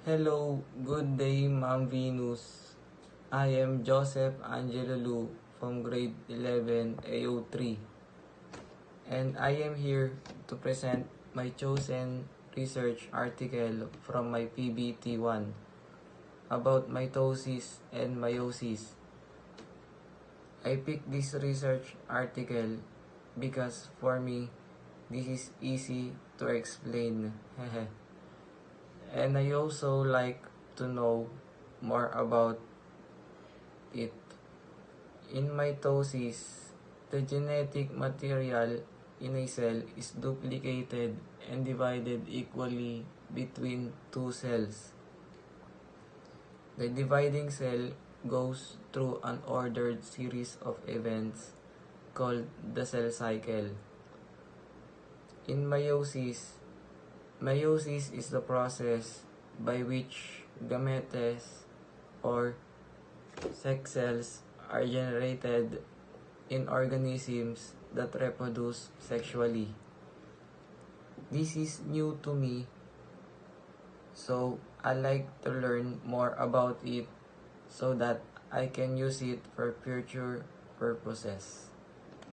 Hello, good day, Ma'am Venus. I am Joseph Angelo Lu from grade 11 AO3, and I am here to present my chosen research article from my PBT1 about mitosis and meiosis. I picked this research article because for me, this is easy to explain. And I also like to know more about it. In mitosis, the genetic material in a cell is duplicated and divided equally between two cells. The dividing cell goes through an ordered series of events called the cell cycle. In meiosis is the process by which gametes or sex cells are generated in organisms that reproduce sexually. This is new to me, so I like to learn more about it so that I can use it for future purposes.